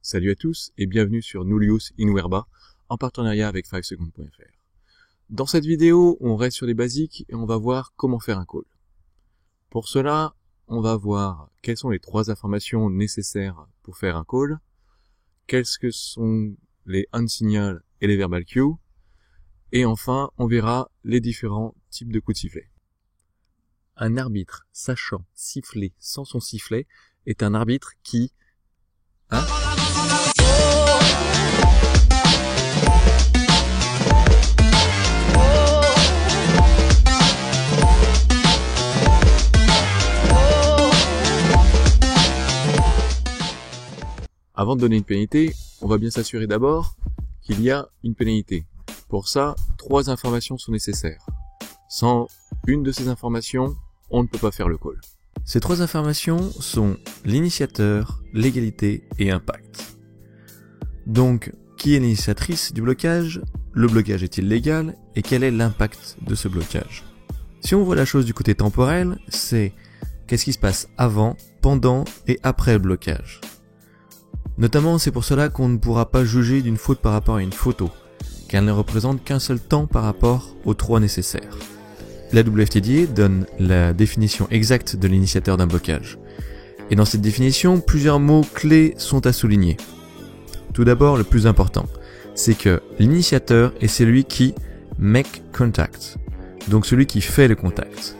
Salut à tous et bienvenue sur Nullius in Verba en partenariat avec 5seconds.fr. Dans cette vidéo, on reste sur les basiques et on va voir comment faire un call. Pour cela, on va voir quelles sont les 3 informations nécessaires pour faire un call, quels que sont les unsignal et les verbal cues, et enfin, on verra les différents types de coups de sifflet. Un arbitre sachant siffler sans son sifflet est un arbitre qui... Avant de donner une pénalité, on va bien s'assurer d'abord qu'il y a une pénalité. Pour ça, 3 informations sont nécessaires. Sans une de ces informations, on ne peut pas faire le call. Ces 3 informations sont l'initiateur, l'égalité et impact. Donc, qui est l'initiatrice du blocage? Le blocage est-il légal? Et quel est l'impact de ce blocage? Si on voit la chose du côté temporel, c'est qu'est-ce qui se passe avant, pendant et après le blocage. Notamment, c'est pour cela qu'on ne pourra pas juger d'une faute par rapport à une photo, car elle ne représente qu'un seul temps par rapport aux 3 nécessaires. La WFTDA donne la définition exacte de l'initiateur d'un blocage. Et dans cette définition, plusieurs mots clés sont à souligner. Tout d'abord, le plus important, c'est que l'initiateur est celui qui make contact, donc celui qui fait le contact.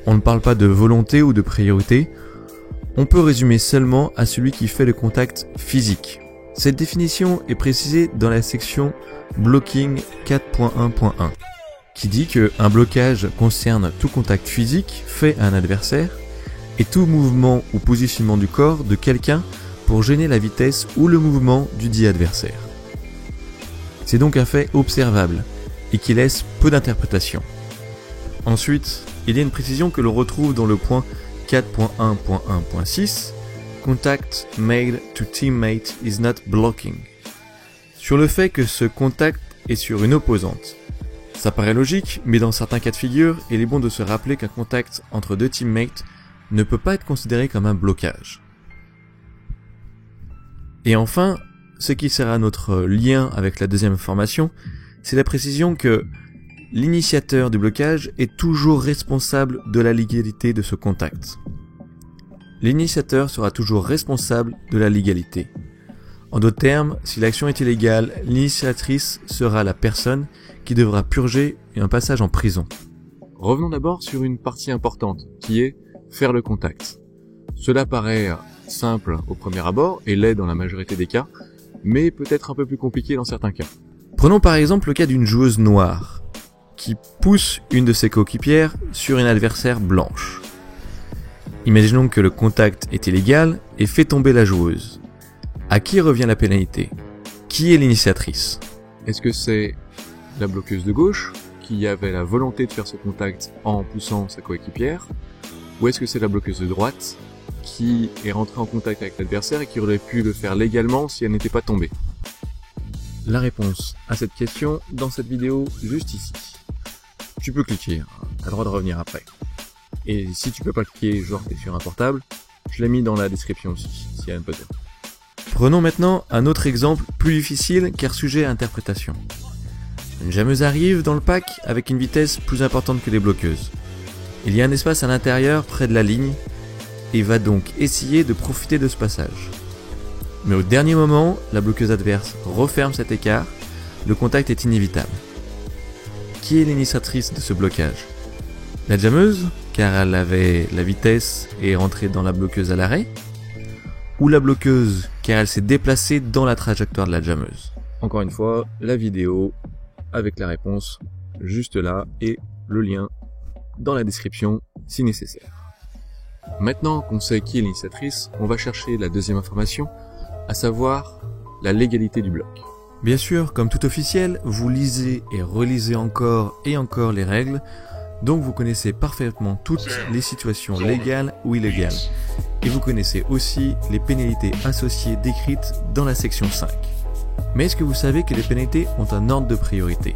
On ne parle pas de volonté ou de priorité, on peut résumer seulement à celui qui fait le contact physique. Cette définition est précisée dans la section Blocking 4.1.1. qui dit qu'un blocage concerne tout contact physique fait à un adversaire et tout mouvement ou positionnement du corps de quelqu'un pour gêner la vitesse ou le mouvement du dit adversaire. C'est donc un fait observable et qui laisse peu d'interprétation. Ensuite, il y a une précision que l'on retrouve dans le point 4.1.1.6 Contact made to teammate is not blocking, sur le fait que ce contact est sur une opposante. Ça paraît logique, mais dans certains cas de figure, il est bon de se rappeler qu'un contact entre 2 teammates ne peut pas être considéré comme un blocage. Et enfin, ce qui sera notre lien avec la deuxième information, c'est la précision que l'initiateur du blocage est toujours responsable de la légalité de ce contact. L'initiateur sera toujours responsable de la légalité. En d'autres termes, si l'action est illégale, l'initiatrice sera la personne qui devra purger un passage en prison. Revenons d'abord sur une partie importante, qui est faire le contact. Cela paraît simple au premier abord, et l'est dans la majorité des cas, mais peut-être un peu plus compliqué dans certains cas. Prenons par exemple le cas d'une joueuse noire, qui pousse une de ses coéquipières sur une adversaire blanche. Imaginons que le contact est illégal et fait tomber la joueuse. À qui revient la pénalité? Qui est l'initiatrice? Est-ce que c'est la bloqueuse de gauche, qui avait la volonté de faire ce contact en poussant sa coéquipière, ou est-ce que c'est la bloqueuse de droite, qui est rentrée en contact avec l'adversaire et qui aurait pu le faire légalement si elle n'était pas tombée? La réponse à cette question dans cette vidéo juste ici. Tu peux cliquer, t'as le droit de revenir après. Et si tu peux pas cliquer, genre t'es sur un portable, je l'ai mis dans la description aussi, s'il y a un peut-être. Prenons maintenant un autre exemple plus difficile car sujet à interprétation. Une jammeuse arrive dans le pack avec une vitesse plus importante que les bloqueuses. Il y a un espace à l'intérieur près de la ligne et va donc essayer de profiter de ce passage. Mais au dernier moment, la bloqueuse adverse referme cet écart, le contact est inévitable. Qui est l'initiatrice de ce blocage? La jammeuse, car elle avait la vitesse et est rentrée dans la bloqueuse à l'arrêt? Ou la bloqueuse, car elle s'est déplacée dans la trajectoire de la jammeuse? Encore une fois, la vidéo avec la réponse juste là et le lien dans la description si nécessaire. Maintenant qu'on sait qui est l'initiatrice, on va chercher la deuxième information, à savoir la légalité du bloc. Bien sûr, comme tout officiel, vous lisez et relisez encore et encore les règles, donc vous connaissez parfaitement toutes les situations légales ou illégales. Et vous connaissez aussi les pénalités associées décrites dans la section 5. Mais est-ce que vous savez que les pénalités ont un ordre de priorité?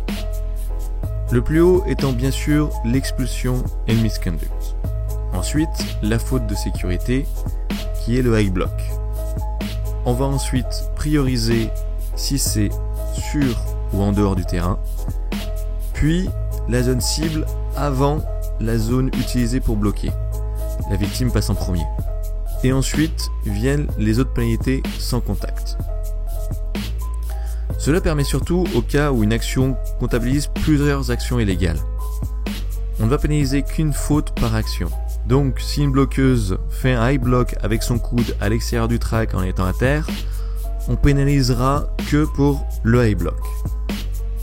Le plus haut étant bien sûr l'expulsion et le misconduct. Ensuite, la faute de sécurité, qui est le high block. On va ensuite prioriser si c'est sur ou en dehors du terrain, puis la zone cible avant la zone utilisée pour bloquer. La victime passe en premier. Et ensuite viennent les autres pénalités sans contact. Cela permet surtout au cas où une action comptabilise plusieurs actions illégales. On ne va pénaliser qu'une faute par action. Donc si une bloqueuse fait un high block avec son coude à l'extérieur du track en étant à terre, on pénalisera que pour le high block.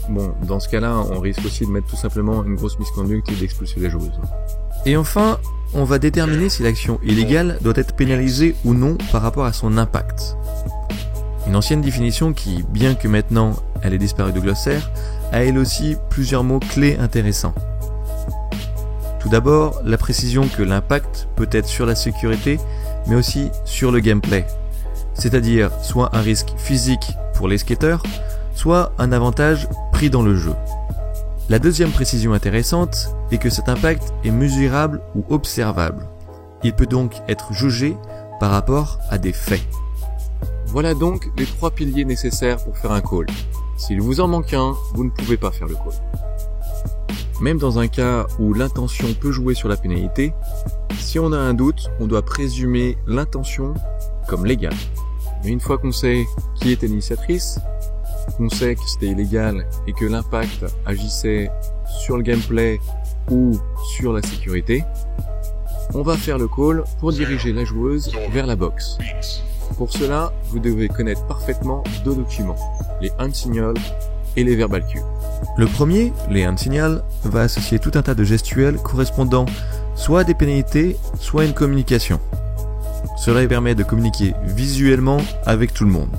Bon, dans ce cas-là, on risque aussi de mettre tout simplement une grosse misconduite et d'expulser les joueuses. Et enfin, on va déterminer si l'action illégale doit être pénalisée ou non par rapport à son impact. Une ancienne définition qui, bien que maintenant elle ait disparu de glossaire, a elle aussi plusieurs mots clés intéressants. Tout d'abord, la précision que l'impact peut être sur la sécurité, mais aussi sur le gameplay. C'est-à-dire soit un risque physique pour les skateurs, soit un avantage pris dans le jeu. La deuxième précision intéressante est que cet impact est mesurable ou observable. Il peut donc être jugé par rapport à des faits. Voilà donc les 3 piliers nécessaires pour faire un call. S'il vous en manque un, vous ne pouvez pas faire le call. Même dans un cas où l'intention peut jouer sur la pénalité, si on a un doute, on doit présumer l'intention comme légale. Mais une fois qu'on sait qui était l'initiatrice, qu'on sait que c'était illégal et que l'impact agissait sur le gameplay ou sur la sécurité, on va faire le call pour diriger la joueuse vers la box. Pour cela, vous devez connaître parfaitement 2 documents, les hand signals et les verbal cues. Le premier, les hand signals, va associer tout un tas de gestuels correspondant soit à des pénalités, soit à une communication. Cela permet de communiquer visuellement avec tout le monde.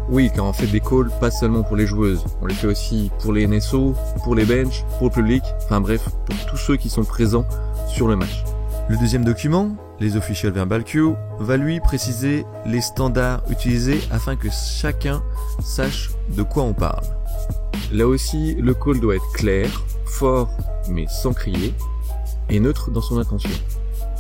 Oui, car on fait des calls pas seulement pour les joueuses, on les fait aussi pour les NSO, pour les benches, pour le public, enfin bref, pour tous ceux qui sont présents sur le match. Le deuxième document, les Official Verbal Cues, va lui préciser les standards utilisés afin que chacun sache de quoi on parle. Là aussi, le call doit être clair, fort mais sans crier, et neutre dans son intention.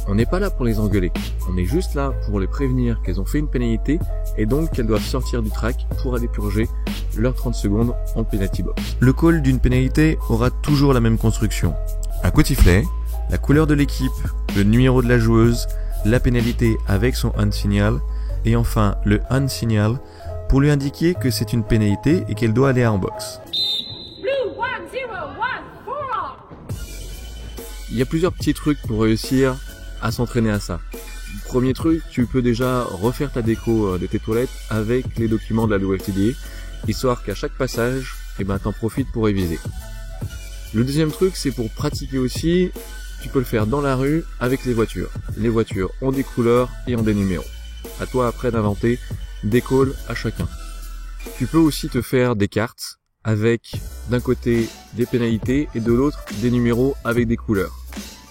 On n'est pas là pour les engueuler, on est juste là pour les prévenir qu'elles ont fait une pénalité et donc qu'elles doivent sortir du track pour aller purger leurs 30 secondes en penalty box. Le call d'une pénalité aura toujours la même construction. Un coup de sifflet, la couleur de l'équipe, le numéro de la joueuse, la pénalité avec son hand signal et enfin le hand signal pour lui indiquer que c'est une pénalité et qu'elle doit aller en box. Il y a plusieurs petits trucs pour réussir à s'entraîner à ça. Premier truc, tu peux déjà refaire ta déco de tes toilettes avec les documents de la WFTDA, histoire qu'à chaque passage, t'en profites pour réviser. Le deuxième truc, c'est pour pratiquer aussi, tu peux le faire dans la rue avec les voitures. Les voitures ont des couleurs et ont des numéros. À toi après d'inventer des calls à chacun. Tu peux aussi te faire des cartes avec d'un côté des pénalités et de l'autre des numéros avec des couleurs.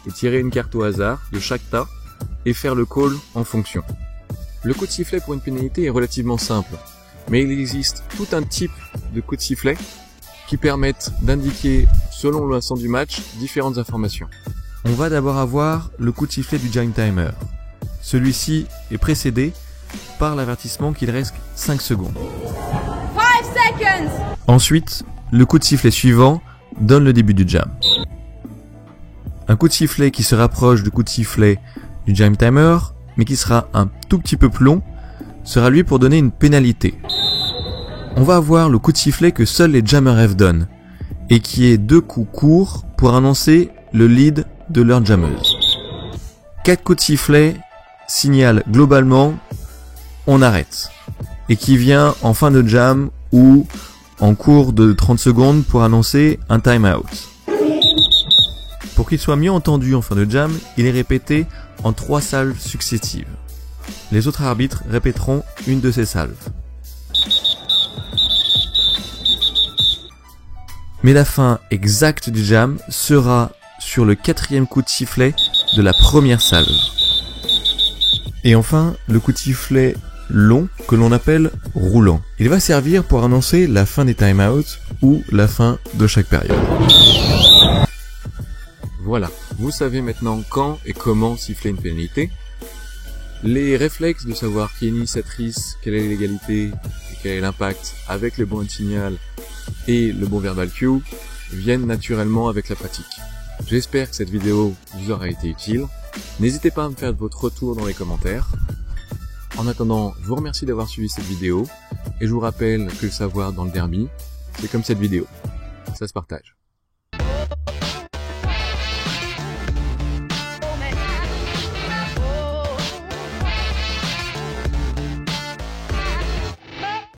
Et tirer une carte au hasard de chaque tas et faire le call en fonction. Le coup de sifflet pour une pénalité est relativement simple, mais il existe tout un type de coups de sifflet qui permettent d'indiquer, selon l'instant du match, différentes informations. On va d'abord avoir le coup de sifflet du Giant Timer. Celui-ci est précédé par l'avertissement qu'il reste 5 secondes. 5 seconds. Ensuite, le coup de sifflet suivant donne le début du jam. Un coup de sifflet qui se rapproche du coup de sifflet du Giant Timer, mais qui sera un tout petit peu plus long, sera lui pour donner une pénalité. On va avoir le coup de sifflet que seuls les jammers F donnent, et qui est 2 coups courts pour annoncer le lead de leur jammeuse. 4 coups de sifflet signalent globalement on arrête, et qui vient en fin de jam ou en cours de 30 secondes pour annoncer un time out. Pour qu'il soit mieux entendu en fin de jam, il est répété en 3 salves successives. Les autres arbitres répéteront une de ces salves. Mais la fin exacte du jam sera sur le 4e coup de sifflet de la première salve. Et enfin, le coup de sifflet long que l'on appelle roulant. Il va servir pour annoncer la fin des time-outs ou la fin de chaque période. Voilà, vous savez maintenant quand et comment siffler une pénalité. Les réflexes de savoir qui est l'initiatrice, quelle est l'égalité et quel est l'impact avec le bon signal et le bon verbal cue viennent naturellement avec la pratique. J'espère que cette vidéo vous aura été utile. N'hésitez pas à me faire votre retour dans les commentaires. En attendant, je vous remercie d'avoir suivi cette vidéo et je vous rappelle que le savoir dans le derby, c'est comme cette vidéo, ça se partage.